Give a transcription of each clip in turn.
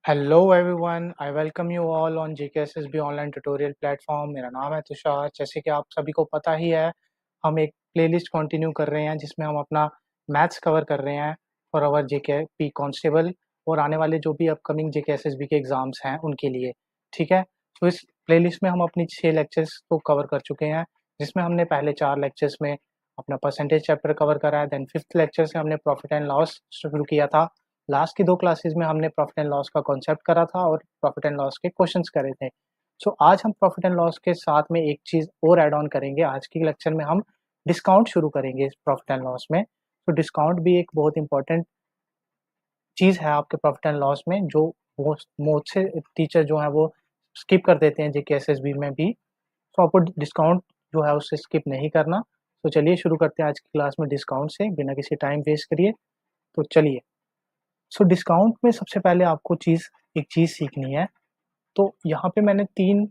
Hello everyone, I welcome you all on GKSSB online tutorial platform. मेरा नाम है तुषार। जैसे कि आप सभी को पता ही है, हम एक प्लेलिस्ट कंटिन्यू कर रहे हैं जिसमें हम अपना मैथ्स कवर कर रहे हैं फॉर आवर जेकेपी कांस्टेबल और आने वाले जो भी अपकमिंग जेकेएसएसबी के एग्ज़ाम्स हैं उनके लिए। ठीक है, तो इस प्लेलिस्ट में हम अपनी 6 लेक्चर्स को कवर कर चुके हैं, जिसमें हमने पहले 4 लेक्चर्स में अपना परसेंटेज चैप्टर कवर करा है। देन 5th लेक्चर से हमने प्रॉफिट एंड लॉस शुरू किया था। लास्ट की 2 क्लासेस में हमने प्रॉफिट एंड लॉस का कॉन्सेप्ट करा था और प्रॉफिट एंड लॉस के क्वेश्चंस करे थे। सो आज हम प्रॉफिट एंड लॉस के साथ में एक चीज़ और ऐड ऑन करेंगे। आज के लेक्चर में हम डिस्काउंट शुरू करेंगे इस प्रॉफिट एंड लॉस में। तो डिस्काउंट भी एक बहुत इंपॉर्टेंट चीज़ है आपके प्रॉफिट एंड लॉस में, जो बहुत से टीचर जो हैं वो स्किप कर देते हैं जेकेएसएसबी में भी। तो आपको डिस्काउंट जो है उससे स्किप नहीं करना। तो चलिए शुरू करते हैं आज की क्लास में डिस्काउंट से, बिना किसी टाइम वेस्ट करिए। तो चलिए, सो डिस्काउंट में सबसे पहले आपको एक चीज़ सीखनी है। तो यहाँ पे मैंने 3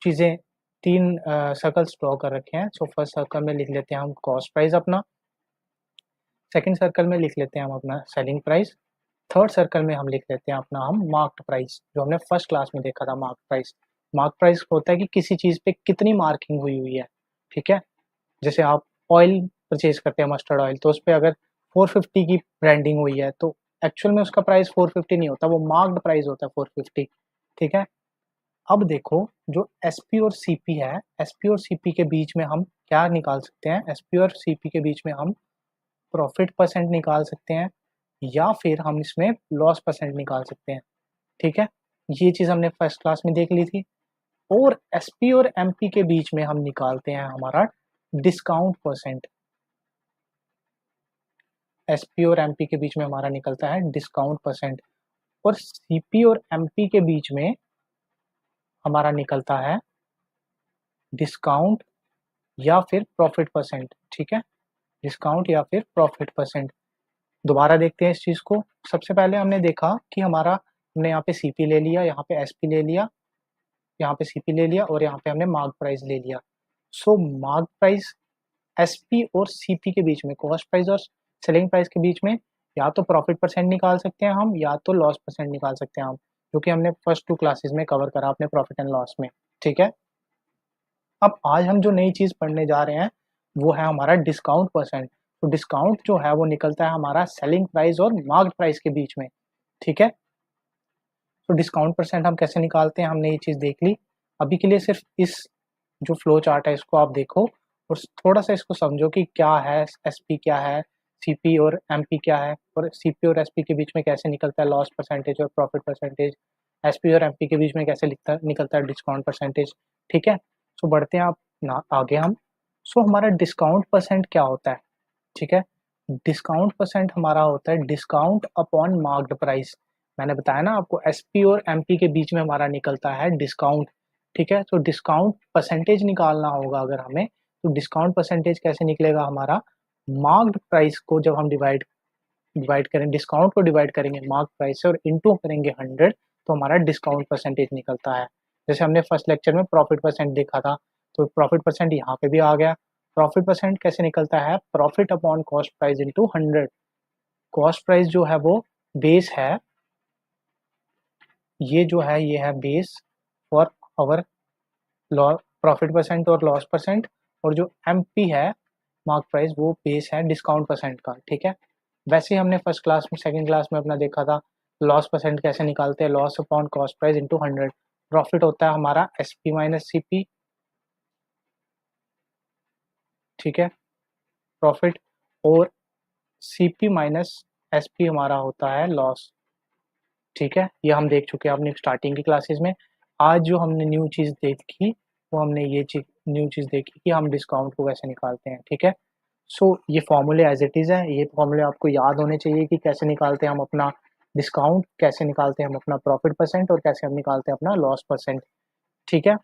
चीज़ें 3 सर्कल्स ड्रॉ कर रखे हैं। सो फर्स्ट सर्कल में लिख लेते हैं हम कॉस्ट प्राइस अपना, सेकंड सर्कल में लिख लेते हैं हम अपना सेलिंग प्राइस, थर्ड सर्कल में हम लिख लेते हैं अपना हम मार्क्ड प्राइस, जो हमने फर्स्ट क्लास में देखा था मार्क प्राइस। मार्क प्राइस होता है कि किसी चीज़ पे कितनी मार्किंग हुई हुई है। ठीक है, जैसे आप ऑयल परचेज करते हैं, मस्टर्ड ऑयल, तो उस पे अगर 450 की ब्रांडिंग हुई है तो एक्चुअल में उसका प्राइस 450 नहीं होता, वो मार्क्ड प्राइस होता है 450। ठीक है, अब देखो, जो एसपी और सीपी है, एसपी और सीपी के बीच में हम क्या निकाल सकते हैं? एसपी और सीपी के बीच में हम प्रॉफिट परसेंट निकाल सकते हैं या फिर हम इसमें लॉस परसेंट निकाल सकते हैं। ठीक है, ये चीज़ हमने फर्स्ट क्लास में देख ली थी। और एसपी और एमपी के बीच में हम निकालते हैं हमारा डिस्काउंट परसेंट। एसपी और एमपी के बीच में हमारा निकलता है डिस्काउंट परसेंट, और सीपी और एमपी के बीच में हमारा निकलता है डिस्काउंट या फिर प्रॉफिट परसेंट। ठीक है, डिस्काउंट या फिर प्रॉफिट परसेंट। दोबारा देखते हैं इस चीज़ को। सबसे पहले हमने देखा कि हमने यहाँ पे सीपी ले लिया, यहाँ पे एसपी ले लिया, यहाँ पे सीपी ले लिया और यहाँ पे हमने मार्क प्राइस ले लिया। सो मार्क प्राइस एसपी और सीपी के बीच में, कॉस्ट प्राइस और सेलिंग प्राइस के बीच में, या तो प्रॉफिट परसेंट निकाल सकते हैं हम या तो लॉस परसेंट निकाल सकते हैं हम, जो कि हमने फर्स्ट 2 क्लासेस में कवर करा अपने प्रॉफिट एंड लॉस में। ठीक है, अब आज हम जो नई चीज़ पढ़ने जा रहे हैं वो है हमारा डिस्काउंट परसेंट। तो डिस्काउंट जो है वो निकलता है हमारा सेलिंग प्राइस और मार्क प्राइस के बीच में। ठीक है, तो डिस्काउंट परसेंट हम कैसे निकालते हैं हमने ये चीज़ देख ली। अभी के लिए सिर्फ इस जो फ्लो चार्ट है इसको आप देखो और थोड़ा सा इसको समझो कि क्या है एसपी, क्या है सीपी और एमपी, क्या है, और सीपी और एसपी के बीच में कैसे निकलता है लॉस परसेंटेज और प्रॉफिट परसेंटेज, एसपी और एमपी के बीच में कैसे निकलता है डिस्काउंट परसेंटेज। ठीक है, सो बढ़ते हैं आप आगे हम। सो हमारा डिस्काउंट परसेंट क्या होता है? ठीक है, डिस्काउंट परसेंट हमारा होता है डिस्काउंट अपॉन मार्क्ड प्राइस। मैंने बताया ना आपको, एसपी और एमपी के बीच में हमारा निकलता है डिस्काउंट। ठीक है, तो डिस्काउंट परसेंटेज निकालना होगा अगर हमें, तो डिस्काउंट परसेंटेज कैसे निकलेगा हमारा? मार्क्ड प्राइस को जब हम डिवाइड डिवाइड करें, डिस्काउंट को डिवाइड करेंगे मार्क प्राइस से और इनटू करेंगे 100, तो हमारा डिस्काउंट परसेंटेज निकलता है। जैसे हमने फर्स्ट लेक्चर में प्रॉफिट परसेंट देखा था, तो प्रॉफिट परसेंट यहाँ पे भी आ गया। प्रॉफिट परसेंट कैसे निकलता है? Profit upon cost price into 100। Cost price जो है वो बेस है, ये जो है ये है base for our profit percent और लॉस परसेंट, और जो एमपी है मार्क प्राइस, वो बेस है डिस्काउंट परसेंट का। ठीक है, वैसे ही हमने फर्स्ट क्लास में, सेकंड क्लास में अपना देखा था लॉस परसेंट कैसे निकालते हैं, loss upon cost price into 100। Profit होता है हमारा एसपी माइनस सीपी। ठीक है, प्रॉफिट, और सीपी माइनस एसपी हमारा होता है लॉस। ठीक है, ये हम देख चुके हैं अपनी स्टार्टिंग की क्लासेस में। आज जो हमने न्यू चीज़ देखी वो हमने ये न्यू चीज़ देखी कि हम डिस्काउंट को कैसे निकालते हैं। ठीक है, सो ये फॉर्मूले एज इट इज़ है, ये फॉर्मूले आपको याद होने चाहिए कि कैसे निकालते हैं हम अपना डिस्काउंट, कैसे निकालते हैं हम अपना प्रॉफिट परसेंट और कैसे हम निकालते हैं अपना लॉस परसेंट। ठीक है,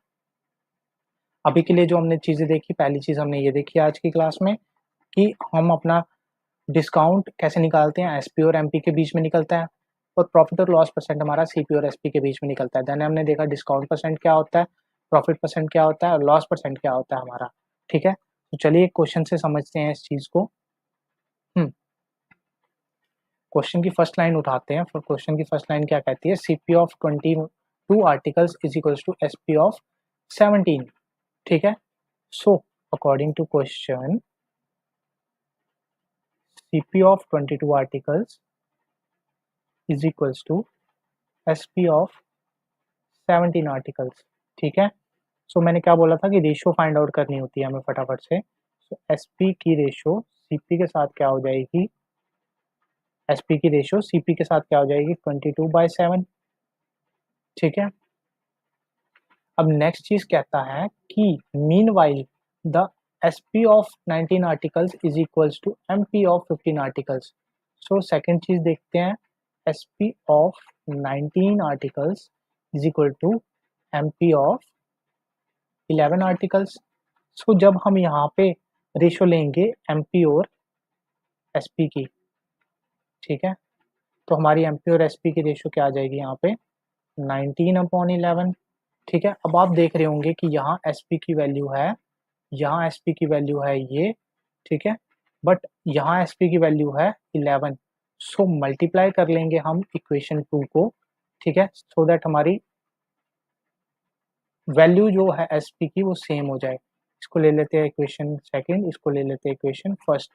अभी के लिए जो हमने चीज़ें देखी, पहली चीज़ हमने ये देखी आज की क्लास में कि हम अपना डिस्काउंट कैसे निकालते हैं, एसपी और एमपी के बीच में निकलता है, और प्रॉफिट और लॉस परसेंट हमारा सीपी और एसपी के बीच में निकलता है। देन हमने देखा डिस्काउंट परसेंट क्या होता है, प्रॉफिट परसेंट क्या होता है और लॉस परसेंट क्या होता है हमारा। ठीक है, तो चलिए क्वेश्चन से समझते हैं इस चीज़ को। क्वेश्चन की फर्स्ट लाइन उठाते हैं। फिर क्वेश्चन की फर्स्ट लाइन क्या कहती है, CP of 22 articles is equals to SP of 17। ठीक है, so according to question CP of 22 articles is equals to SP of 17 articles. ठीक है, सो मैंने क्या बोला था कि रेशियो फाइंड आउट करनी होती है हमें फटाफट से। सो एसपी की रेशियो सीपी के साथ क्या हो जाएगी, एसपी की रेशियो सीपी के साथ क्या हो जाएगी 22/7। ठीक है, अब नेक्स्ट चीज कहता है कि meanwhile the SP of 19 articles is equals to MP of 15 articles. So second चीज देखते हैं, SP of 19 articles is equal to MP of 11 articles. So जब हम यहाँ पे रेशियो लेंगे एमपी और एसपी की, ठीक है, तो हमारी एमपी और एसपी की रेशियो क्या आ जाएगी यहाँ पे 19/11। ठीक है, अब आप देख रहे होंगे कि यहाँ एसपी की वैल्यू है, यहाँ एसपी की वैल्यू है ये, ठीक है, बट यहाँ एसपी की वैल्यू है 11। सो मल्टीप्लाई कर लेंगे हम इक्वेशन 2 को, ठीक है, सो दैट हमारी वैल्यू जो है एसपी की वो सेम हो जाए। इसको ले लेते हैं इक्वेशन सेकंड, इसको ले लेते हैं इक्वेशन फर्स्ट।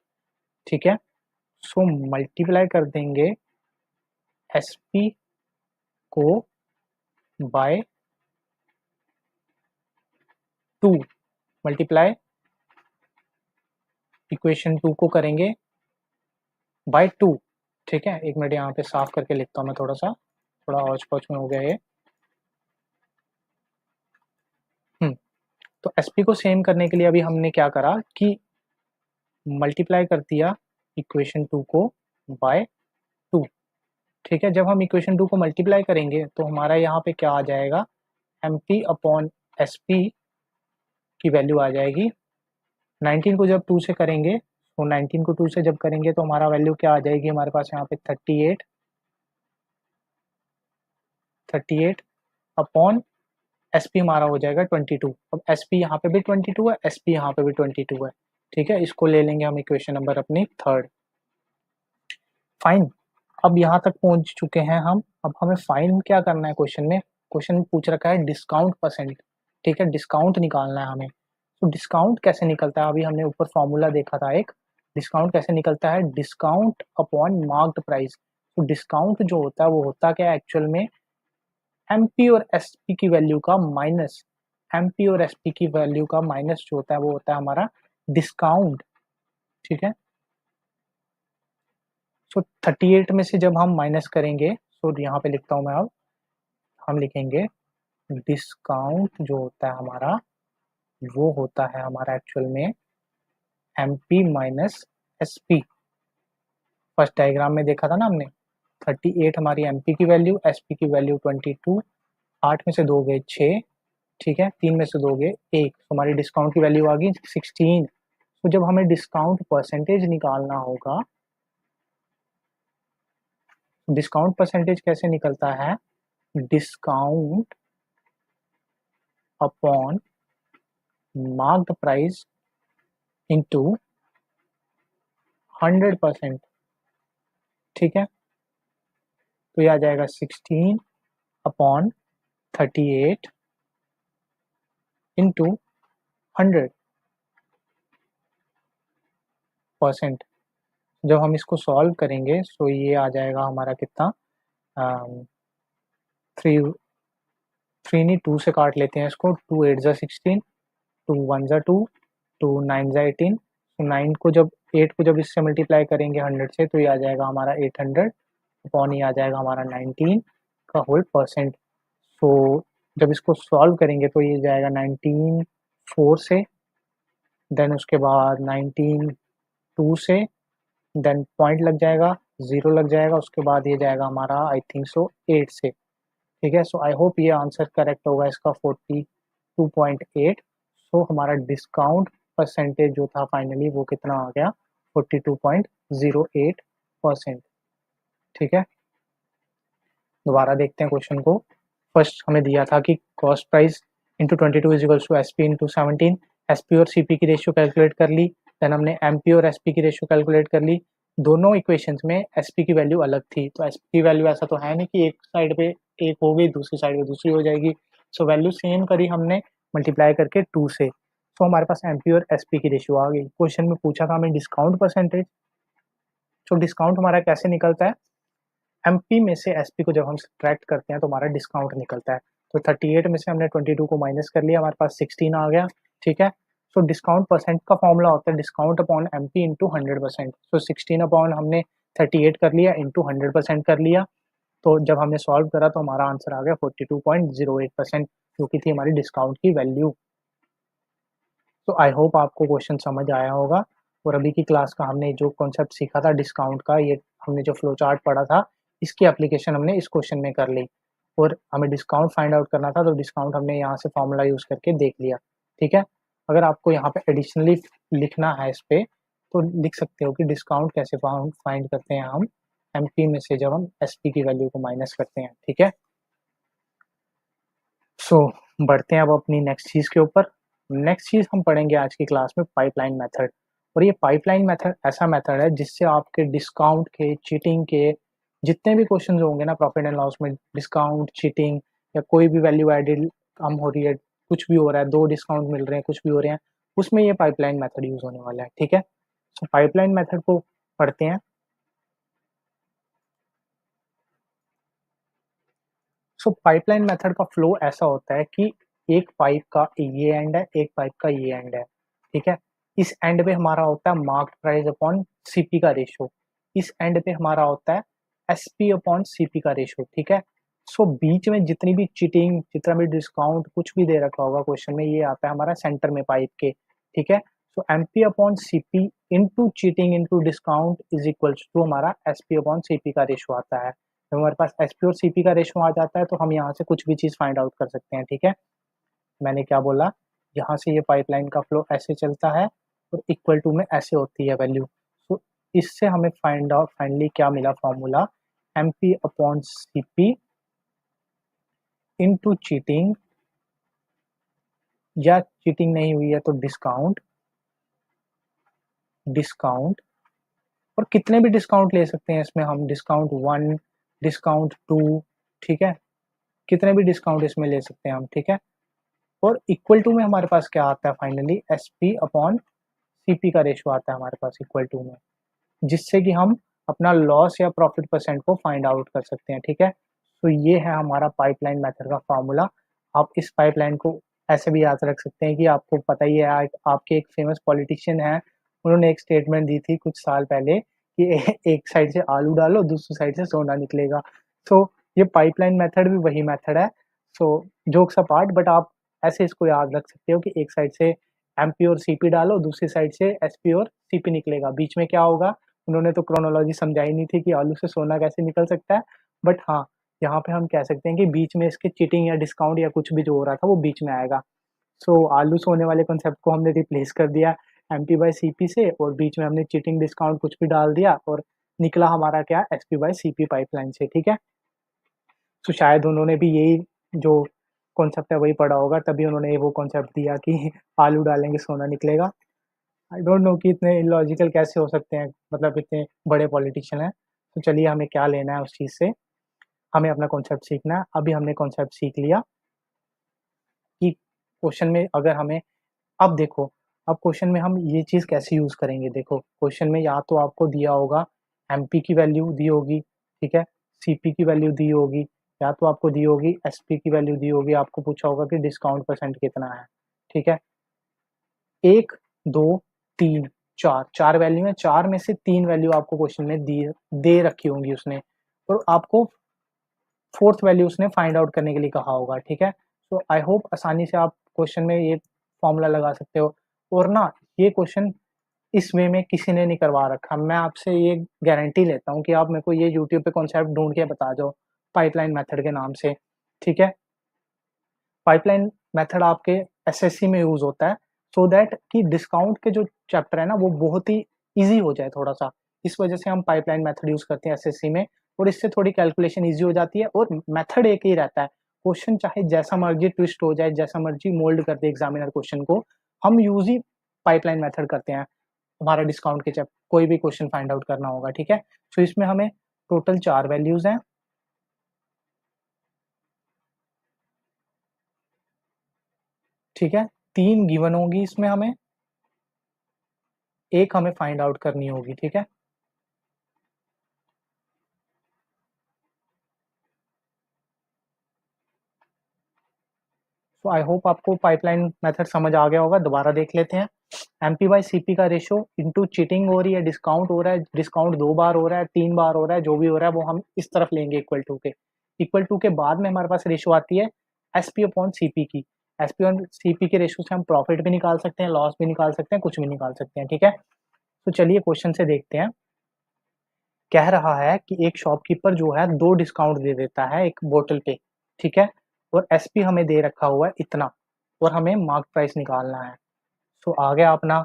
ठीक है, सो मल्टीप्लाई कर देंगे एसपी को बाय 2, मल्टीप्लाई इक्वेशन 2 को करेंगे बाय 2। ठीक है, एक मिनट यहाँ पे साफ करके लिखता हूँ मैं, थोड़ा हौच पौच में हो गया ये। तो एसपी को सेम करने के लिए अभी हमने क्या करा कि मल्टीप्लाई कर दिया इक्वेशन 2 को बाय 2। ठीक है, जब हम इक्वेशन 2 को मल्टीप्लाई करेंगे तो हमारा यहाँ पे क्या आ जाएगा, एमपी अपॉन एसपी की वैल्यू आ जाएगी 19 को जब 2 से करेंगे, तो 19 को 2 से जब करेंगे तो हमारा वैल्यू क्या आ जाएगी हमारे पास यहाँ पे 38 अपॉन एसपी हमारा हो जाएगा 22। अब एसपी यहाँ पे भी 22 है, एसपी यहाँ पे भी 22 है। ठीक है, इसको ले लेंगे हम इक्वेशन नंबर अपनी थर्ड। फाइन, अब यहाँ तक पहुंच चुके हैं हम। अब हमें फाइन क्या करना है, क्वेश्चन में क्वेश्चन पूछ रखा है डिस्काउंट परसेंट। ठीक है, डिस्काउंट निकालना है हमें। तो डिस्काउंट कैसे निकलता है, अभी हमने ऊपर फॉर्मूला देखा था एक, डिस्काउंट कैसे निकलता है, डिस्काउंट अपॉन मार्क्ड प्राइस। तो डिस्काउंट जो होता है वो होता क्या है एक्चुअल में, एमपी और एसपी की वैल्यू का माइनस, एमपी और एसपी की वैल्यू का माइनस जो होता है वो होता है हमारा डिस्काउंट। ठीक है, सो 38 में से जब हम माइनस करेंगे, सो यहाँ पे लिखता हूँ मैं, अब हम लिखेंगे डिस्काउंट जो होता है हमारा वो होता है हमारा एक्चुअल में MP minus SP. First diagram में देखा था ना हमने, 38 हमारी एमपी की वैल्यू, एसपी की वैल्यू 22, 8 में से 2 गए 6, ठीक है, 3 में से 2 गए 1, तो हमारी डिस्काउंट की वैल्यू आ गई 16। तो जब हमें डिस्काउंट परसेंटेज निकालना होगा, डिस्काउंट परसेंटेज कैसे निकलता है, discount upon marked price into 100%। ठीक है, तो ये आ जाएगा 16 अपॉन 38 इंटू 100%। जब हम इसको सॉल्व करेंगे तो ये आ जाएगा हमारा कितना, 3 नहीं 2 से काट लेते हैं इसको, 2 8 ज़ा 16, 2 1 ज़ा 2, 2 9 ज़ा 18। तो 9 को जब 8 को जब इससे मल्टीप्लाई करेंगे 100 से, तो ये आ जाएगा हमारा 800 अपॉन ये आ जाएगा हमारा 19 का होल परसेंट। सो जब इसको सॉल्व करेंगे तो ये जाएगा 19 4 से, देन उसके बाद 19 2 से, देन पॉइंट लग जाएगा, 0 लग जाएगा, उसके बाद ये जाएगा हमारा आई थिंक सो 8 से। ठीक है, सो आई होप ये आंसर करेक्ट होगा इसका 42.8। सो हमारा डिस्काउंट परसेंटेज जो था फाइनली वो कितना आ गया 42.08%। ठीक है, दोबारा देखते हैं क्वेश्चन को। फर्स्ट हमें दिया था कि cost price into 22 is equals to SP into 17, SP और सीपी की रेशियो कैलकुलेट कर ली, देन हमने एमपी और एसपी की रेशियो कैलकुलेट कर ली, दोनों इक्वेशंस में एसपी की वैल्यू अलग थी, तो एसपी की वैल्यू ऐसा तो है नहीं कि एक साइड पे एक हो गई दूसरी साइड पे दूसरी हो जाएगी। सो वैल्यू सेम करी हमने मल्टीप्लाई करके 2 से, तो हमारे पास एमपी और एसपी की रेशियो आ गई। क्वेश्चन में पूछा था हमें डिस्काउंट परसेंटेज, तो डिस्काउंट हमारा कैसे निकलता है, एमपी में से एसपी को जब हम सब्ट्रैक्ट करते हैं तो हमारा डिस्काउंट निकलता है। तो 38 में से हमने 22 को माइनस कर लिया, हमारे पास 16 आ गया, ठीक है। सो डिस्काउंट परसेंट का फॉर्मूला होता है डिस्काउंट अपॉन एमपी इंटू 100%। सो 16 अपॉन हमने 38 कर लिया इंटू 100% कर लिया, तो जब हमने सॉल्व करा तो हमारा आंसर आ गया 42.08%, जो कि थी हमारी डिस्काउंट की वैल्यू। तो आई होप आपको क्वेश्चन समझ आया होगा। और अभी की क्लास का हमने जो कॉन्सेप्ट सीखा था डिस्काउंट का, ये हमने जो फ्लो चार्ट पढ़ा था, इसकी एप्लीकेशन हमने इस क्वेश्चन में कर ली। और हमें डिस्काउंट फाइंड आउट करना था, तो डिस्काउंट हमने यहाँ से फॉर्मूला यूज़ करके देख लिया, ठीक है। अगर आपको यहाँ पे एडिशनली लिखना है इस पे, तो लिख सकते हो कि डिस्काउंट कैसे फाइंड करते हैं हम एमपी में से जब हम एसपी की वैल्यू को माइनस करते हैं, ठीक है। सो बढ़ते हैं अब अपनी नेक्स्ट चीज़ के ऊपर। नेक्स्ट चीज़ हम पढ़ेंगे आज की क्लास में पाइपलाइन मेथड। और ये पाइपलाइन मेथड ऐसा मेथड है जिससे आपके डिस्काउंट के, चीटिंग के जितने भी क्वेश्चन होंगे ना प्रॉफिट एंड लॉस में, डिस्काउंट, चीटिंग या कोई भी वैल्यू एडेड कम हो रही है, कुछ भी हो रहा है, 2 डिस्काउंट मिल रहे हैं, कुछ भी हो रहे हैं, उसमें ये पाइपलाइन मेथड यूज़ होने वाला है, ठीक है। सो पाइपलाइन मेथड को पढ़ते हैं। सो पाइपलाइन मेथड का फ्लो ऐसा होता है कि एक पाइप का ये एंड है, एक पाइप का ये एंड है, ठीक है। इस एंड पे हमारा होता है मार्क प्राइस अपॉन सीपी का रेशियो, इस एंड पे हमारा होता है एसपी अपॉन सीपी का रेशियो, ठीक है। सो बीच में जितनी भी चीटिंग, जितना भी डिस्काउंट कुछ भी दे रखा होगा क्वेश्चन में, ये आता है हमारा सेंटर में पाइप के, ठीक है। So MP upon CP into cheating into discount is equal to हमारा एसपी अपॉन सीपी का रेशियो आता है। जब हमारे पास एसपी और सीपी का रेशो आ जाता है तो हम यहाँ से कुछ भी चीज़ फाइंड आउट कर सकते हैं, ठीक है। मैंने क्या बोला, यहाँ से ये पाइपलाइन का फ्लो ऐसे चलता है और इक्वल टू में ऐसे होती है वैल्यू। तो इससे हमें फाइंड आउट फाइनली क्या मिला formula, M P upon C P into cheating, या चीटिंग नहीं हुई है तो डिस्काउंट, डिस्काउंट और कितने भी डिस्काउंट ले सकते हैं इसमें हम, डिस्काउंट 1, डिस्काउंट 2, ठीक है, कितने भी डिस्काउंट इसमें ले सकते हैं हम, ठीक है। और इक्वल टू में हमारे पास क्या आता है finally, S P upon C P का रेशो आता है हमारे पास इक्वल टू में, जिससे कि हम अपना लॉस या प्रॉफिट परसेंट को फाइंड आउट कर सकते हैं, ठीक है। तो ये है हमारा पाइपलाइन मेथड का फार्मूला। आप इस पाइपलाइन को ऐसे भी याद रख सकते हैं कि आपको पता ही है, आपके एक फेमस पॉलिटिशियन है, उन्होंने एक स्टेटमेंट दी थी कुछ साल पहले कि एक साइड से आलू डालो दूसरी साइड से सोना निकलेगा। तो ये पाइपलाइन मेथड भी वही मेथड है। सो जोक्स अपार्ट, बट आप ऐसे इसको याद रख सकते हो कि एक साइड से एमपी और सीपी डालो, दूसरी साइड से एसपी और सीपी निकलेगा, बीच में क्या होगा, उन्होंने तो क्रोनोलॉजी समझाई नहीं थी कि आलू से सोना कैसे निकल सकता है, बट हाँ यहाँ पे हम कह सकते हैं कि बीच में इसके चीटिंग या डिस्काउंट या कुछ भी जो हो रहा था वो बीच में आएगा। सो आलू सोने वाले कॉन्सेप्ट को हमने रिप्लेस कर दिया एमपी बाई सीपी से, और बीच में हमने चीटिंग डिस्काउंट कुछ भी डाल दिया और निकला हमारा क्या, एसपी बाई सीपी पाइपलाइन से, ठीक है। तो शायद उन्होंने भी यही जो कॉन्सेप्ट है वही पढ़ा होगा, तभी उन्होंने वो कॉन्सेप्ट दिया कि आलू डालेंगे सोना निकलेगा। आई डोंट नो कि इतने इलॉजिकल कैसे हो सकते हैं, मतलब इतने बड़े पॉलिटिशियन हैं। तो चलिए हमें क्या लेना है उस चीज़ से, हमें अपना कॉन्सेप्ट सीखना है। अभी हमने कॉन्सेप्ट सीख लिया कि क्वेश्चन में अगर हमें, अब देखो, अब क्वेश्चन में हम ये चीज़ कैसे यूज़ करेंगे, देखो क्वेश्चन में या तो आपको दिया होगा एमपी की वैल्यू दी होगी, ठीक है, सीपी की वैल्यू दी होगी, या तो आपको दी होगी एसपी की वैल्यू दी होगी, आपको पूछा होगा कि डिस्काउंट परसेंट कितना है, ठीक है। 1, 2, 3, 4, 4 वैल्यू है, 4 में से 3 वैल्यू आपको क्वेश्चन में दे रखी होंगी उसने, और आपको फोर्थ वैल्यू उसने फाइंड आउट करने के लिए कहा होगा, ठीक है। तो आई होप आसानी से आप क्वेश्चन में ये फॉर्मूला लगा सकते हो। और ना ये क्वेश्चन इस वे में किसी ने नहीं करवा रखा, मैं आपसे ये गारंटी लेता हूँ कि आप मेरे को ये यूट्यूब पे कॉन्सेप्ट ढूंढ के बता दो पाइपलाइन मेथड के नाम से, ठीक है। पाइपलाइन मेथड आपके एसएससी में यूज होता है सो दैट कि डिस्काउंट के जो चैप्टर है ना वो बहुत ही इजी हो जाए थोड़ा सा, इस वजह से हम पाइपलाइन मेथड यूज करते हैं एसएससी में, और इससे थोड़ी कैलकुलेशन इजी हो जाती है, और मेथड एक ही रहता है। क्वेश्चन चाहे जैसा मर्जी ट्विस्ट हो जाए, जैसा मर्जी मोल्ड कर दे एग्जामिनर क्वेश्चन को, हम यूज ही पाइपलाइन मेथड करते हैं। हमारा डिस्काउंट के जब कोई भी क्वेश्चन फाइंड आउट करना होगा, ठीक है। सो इसमें हमें टोटल 4 वैल्यूज हैं, ठीक है। 3 गिवन होगी इसमें हमें, एक हमें फाइंड आउट करनी होगी, ठीक है। सो आई होप आपको पाइपलाइन मेथड समझ आ गया होगा। दोबारा देख लेते हैं। एमपी बाई सीपी का रेशो इनटू चीटिंग हो रही है, डिस्काउंट हो रहा है, डिस्काउंट 2 बार हो रहा है, 3 बार हो रहा है, जो भी हो रहा है वो हम इस तरफ लेंगे इक्वल टू के। इक्वल टू के बाद में हमारे पास रेशो आती है एसपी अपॉन सीपी की। एसपी ऑन सीपी के रेशो से हम प्रॉफिट भी निकाल सकते हैं, लॉस भी निकाल सकते हैं, कुछ भी निकाल सकते हैं, ठीक है। तो चलिए क्वेश्चन से देखते हैं। कह रहा है कि एक शॉपकीपर जो है 2 डिस्काउंट दे देता है एक बोतल पे, ठीक है। और एसपी हमें दे रखा हुआ है इतना, और हमें मार्क प्राइस निकालना है। सो आ गया अपना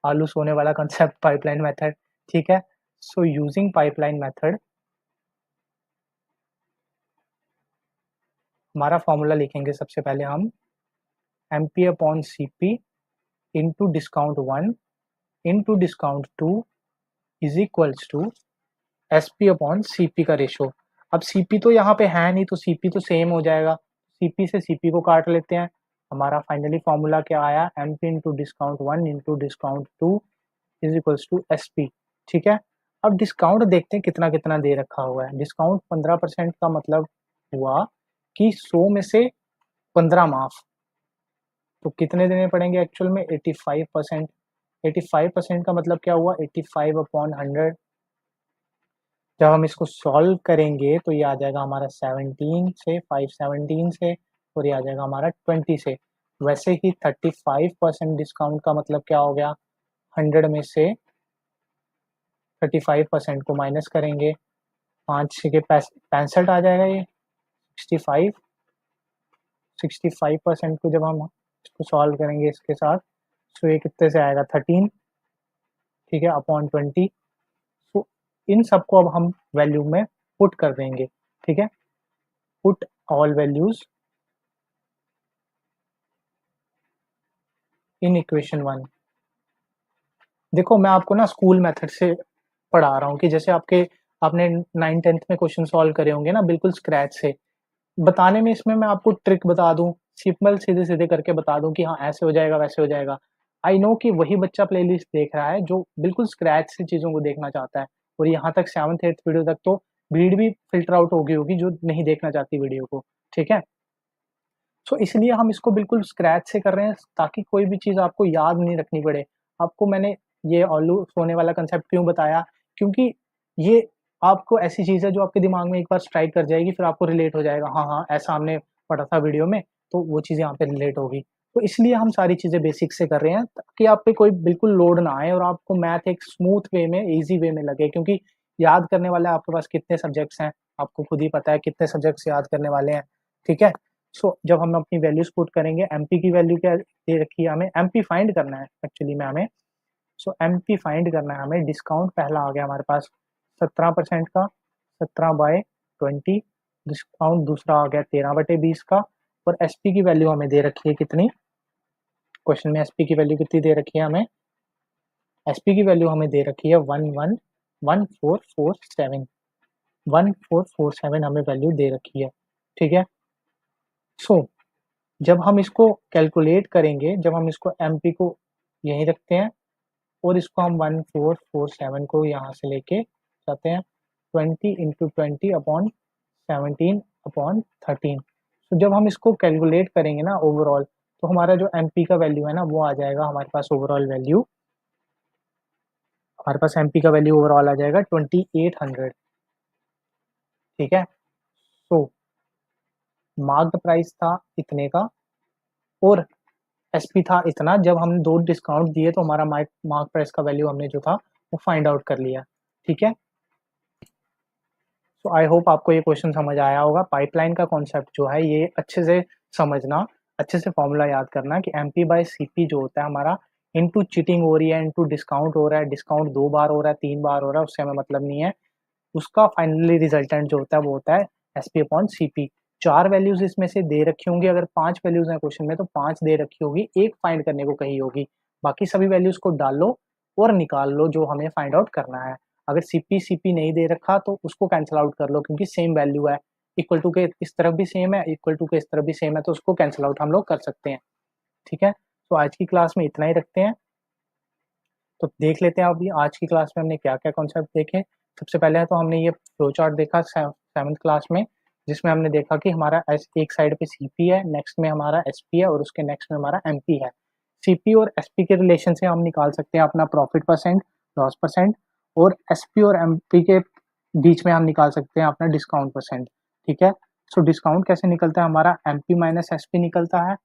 आलू सोने वाला कंसेप्ट, पाइपलाइन मेथड, ठीक है। सो यूजिंग पाइपलाइन मेथड हमारा फॉर्मूला लिखेंगे सबसे पहले हम, M P upon C P into discount 1 into discount 2 is equals to S P upon C P का रेशो। अब सी पी तो यहाँ पे है नहीं, तो सी पी तो सेम हो जाएगा, सी पी से सी पी को काट लेते हैं। हमारा फाइनली फॉर्मूला क्या आया, M P into discount 1 into discount 2 is equals to S P, ठीक है। अब डिस्काउंट देखते हैं कितना कितना दे रखा हुआ है। डिस्काउंट 15% का मतलब हुआ कि 100 में से 15 माफ, तो कितने देने पड़ेंगे एक्चुअल में, 85%। 85% का मतलब क्या हुआ, 85 अपॉन 100। जब हम इसको सॉल्व करेंगे तो ये आ जाएगा हमारा 17 से, 517 से, और ये आ जाएगा हमारा 20 से। वैसे ही 35% डिस्काउंट का मतलब क्या हो गया, 100 में से 35% को माइनस करेंगे, 5 के 65 आ जाएगा ये, 65। 65% को जब हम इसको सॉल्व करेंगे इसके साथ, तो ये कितने से आएगा, 13, ठीक है, अपॉन 20। तो इन सबको अब हम वैल्यू में पुट कर देंगे, ठीक है। Put all values in equation 1। देखो मैं आपको ना स्कूल मेथड से पढ़ा रहा हूँ कि जैसे आपने 9th-10th में क्वेश्चन सॉल्व करे होंगे ना, बिल्कुल स्क्रैच से। बताने में इसमें मैं आपको ट्रिक बता दूं, सिंपल सीधे सीधे करके बता दूं कि हाँ ऐसे हो जाएगा वैसे हो जाएगा। आई नो कि वही बच्चा प्लेलिस्ट देख रहा है जो बिल्कुल स्क्रैच से चीज़ों को देखना चाहता है, और यहाँ तक 7th-8th वीडियो तक तो भीड़ भी फिल्टर आउट हो गई होगी जो नहीं देखना चाहती वीडियो को, ठीक है। सो इसलिए हम इसको बिल्कुल स्क्रैच से कर रहे हैं ताकि कोई भी चीज़ आपको याद नहीं रखनी पड़े। आपको मैंने ये आलू सोने वाला कंसेप्ट क्यों बताया, क्योंकि ये आपको ऐसी चीज़ है जो आपके दिमाग में एक बार स्ट्राइक कर जाएगी, फिर आपको रिलेट हो जाएगा, हाँ हाँ ऐसा हमने पढ़ा था वीडियो में, तो वो चीज़ यहाँ पे रिलेट होगी। तो इसलिए हम सारी चीज़ें बेसिक से कर रहे हैं ताकि आप पे कोई बिल्कुल लोड ना आए और आपको मैथ एक स्मूथ वे में, ईजी वे में लगे। क्योंकि याद करने वाले आपके पास कितने सब्जेक्ट्स हैं, आपको खुद ही पता है कितने सब्जेक्ट्स याद करने वाले हैं, ठीक है। सो जब हम अपनी वैल्यूज पुट करेंगे, एमपी की वैल्यू क्या दे रखी है हमें, एमपी फाइंड करना है एक्चुअली में हमें। सो एमपी फाइंड करना है हमें। डिस्काउंट पहला आ गया हमारे पास 17% का, 17/20। डिस्काउंट दूसरा आ गया 13/20 का। और एसपी की वैल्यू हमें दे रखी है कितनी, क्वेश्चन में एसपी की वैल्यू कितनी दे रखी है हमें, एसपी की वैल्यू हमें दे रखी है 111447। 1447 हमें वैल्यू दे रखी है, ठीक है। सो जब हम इसको कैलकुलेट करेंगे, जब हम इसको एमपी को यहीं रखते हैं और इसको हम 1447 को यहाँ से लेके जाते हैं, 20 इंटू 20 अपॉन 17 अपॉन 13। तो जब हम इसको कैलकुलेट करेंगे ना ओवरऑल, तो हमारा जो एमपी का वैल्यू है ना वो आ जाएगा हमारे पास ओवरऑल वैल्यू, हमारे पास एमपी का वैल्यू ओवरऑल आ जाएगा 2800, ठीक है। तो मार्क्ड प्राइस था इतने का और एसपी था इतना। जब हमने 2 डिस्काउंट दिए तो हमारा मार्क प्राइस का वैल्यू हमने जो था वो फाइंड आउट कर लिया, ठीक है। सो आई होप आपको ये क्वेश्चन समझ आया होगा। पाइपलाइन का कॉन्सेप्ट जो है ये अच्छे से समझना, अच्छे से फॉर्मूला याद करना कि M P by C P जो होता है हमारा, इनटू चीटिंग हो रही है, इनटू डिस्काउंट हो रहा है, डिस्काउंट 2 बार हो रहा है, 3 बार हो रहा है, उससे हमें मतलब नहीं है। उसका फाइनली रिजल्टेंट जो होता है वो होता है S P upon C P. 4 values इसमें से दे रखी होंगी, अगर 5 वैल्यूज हैं क्वेश्चन में तो 5 दे रखी होगी, एक फाइंड करने को कही होगी, बाकी सभी वैल्यूज को डालो और निकाल लो जो हमें फाइंड आउट करना है। अगर CP नहीं दे रखा तो उसको कैंसिल आउट कर लो, क्योंकि सेम वैल्यू है, इक्वल टू के इस तरफ भी सेम है, इक्वल टू के इस तरफ भी सेम है, तो उसको कैंसिल आउट हम लोग कर सकते हैं। ठीक है, तो आज की क्लास में इतना ही रखते हैं। तो देख लेते हैं अभी आज की क्लास में हमने क्या क्या कॉन्सेप्ट देखे। सबसे पहले तो हमने ये फ्लो चार्ट देखा 7th क्लास में, जिसमें हमने देखा कि हमारा एक साइड पे CP है, नेक्स्ट में हमारा SP है और उसके नेक्स्ट में हमारा MP है। CP और SP के रिलेशन से हम निकाल सकते हैं अपना प्रॉफिट परसेंट, लॉस परसेंट, और SP और MP के बीच में हम निकाल सकते हैं अपना डिस्काउंट परसेंट। ठीक है, सो डिस्काउंट कैसे निकलता है, हमारा MP माइनस SP निकलता है।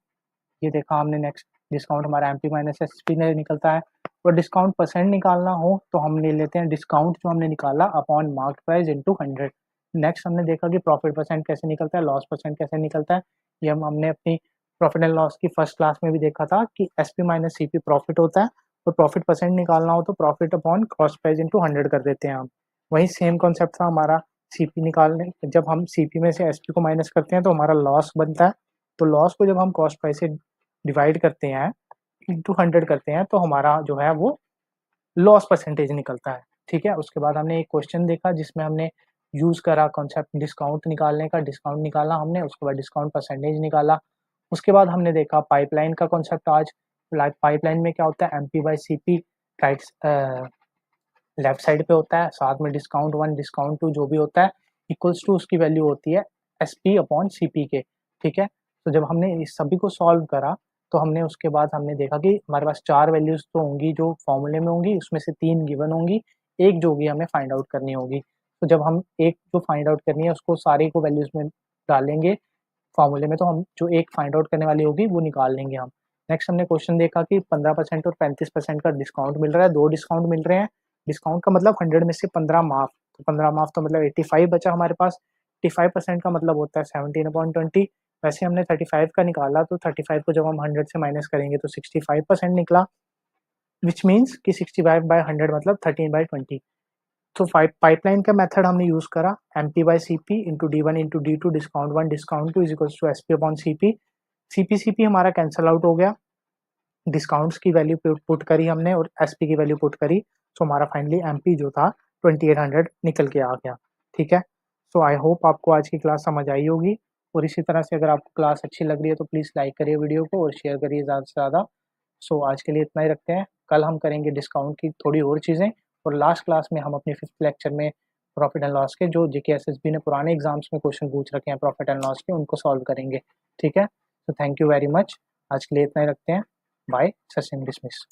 ये देखा हमने, नेक्स्ट डिस्काउंट हमारा MP माइनस SP में निकलता है। और डिस्काउंट परसेंट निकालना हो तो हम ले लेते हैं डिस्काउंट जो हमने निकाला upon mark price into 100। Next हमने देखा कि प्रॉफिट परसेंट कैसे निकलता है, लॉस परसेंट कैसे निकलता है। ये हमने अपनी प्रॉफिट एंड लॉस की फर्स्ट क्लास में भी देखा था कि SP माइनस CP प्रॉफिट होता है, और प्रॉफिट परसेंट निकालना हो तो profit upon cost price into 100 कर देते हैं हम। वही सेम कॉन्सेप्ट था हमारा CP निकालने, जब हम CP में से SP को माइनस करते हैं तो हमारा लॉस बनता है। तो लॉस को जब हम कॉस्ट प्राइस से डिवाइड करते हैं, इंटू 100 करते हैं, तो हमारा जो है वो लॉस परसेंटेज निकलता है। ठीक है, उसके बाद हमने एक क्वेश्चन देखा जिसमें हमने यूज करा कॉन्सेप्ट डिस्काउंट निकालने का, डिस्काउंट निकाला हमने, उसके बाद डिस्काउंट परसेंटेज निकाला। उसके बाद हमने देखा पाइपलाइन का कॉन्सेप्ट आज। पाइपलाइन में क्या होता है, MP by CP right left side पे होता है, साथ में डिस्काउंट 1 डिस्काउंट 2 जो भी होता है इक्वल्स टू उसकी वैल्यू होती है SP अपॉन CP के। ठीक है, तो जब हमने इस सभी को सॉल्व करा तो हमने उसके बाद हमने देखा कि हमारे पास 4 वैल्यूज तो होंगी जो फॉर्मूले में होंगी, उसमें से 3 गिवन होंगी, एक जो होगी हमें फाइंड आउट करनी होगी। तो जब हम एक जो फाइंड आउट करनी है उसको सारे को वैल्यूज में डालेंगे फॉर्मूले में, तो हम जो एक फाइंड आउट करने वाली होगी वो निकाल लेंगे हम। नेक्स्ट हमने क्वेश्चन देखा कि 15% और 35% का डिस्काउंट मिल रहा है, 2 डिस्काउंट मिल रहे हैं। डिस्काउंट का मतलब 100 में से 15 माफ, तो 15 माफ तो मतलब 85 बचा हमारे पास। 85% का मतलब होता है 17/20। वैसे हमने 35 का निकाला, तो 35 को जब हम 100 से माइनस करेंगे तो 65% निकला, विच मीन्स कि 65/100 मतलब 13/20। तो पाइपलाइन का मेथड हमने यूज करा, MP by CP into D1 into D2 discount 1 discount 2 is equal to SP upon CP। CP हमारा कैंसल आउट हो गया, डिस्काउंट्स की वैल्यू पुट करी हमने और SP की वैल्यू पुट करी, सो हमारा फाइनली MP जो था 2800 निकल के आ गया। ठीक है, सो आई होप आपको आज की क्लास समझ आई होगी, और इसी तरह से अगर आपको क्लास अच्छी लग रही है तो प्लीज़ लाइक करिए वीडियो को और शेयर करिए ज़्यादा से ज़्यादा। सो आज के लिए इतना ही रखते हैं, कल हम करेंगे डिस्काउंट की थोड़ी और चीज़ें, और लास्ट क्लास में हम अपने 5th लेक्चर में प्रॉफिट एंड लॉस के जो JK SSB ने पुराने एग्जाम्स में क्वेश्चन पूछ रखे हैं प्रॉफिट एंड लॉस के, उनको सॉल्व करेंगे। ठीक है, तो थैंक यू वेरी मच, आज के लिए इतना ही रखते हैं, बाय, सेशन डिसमिस।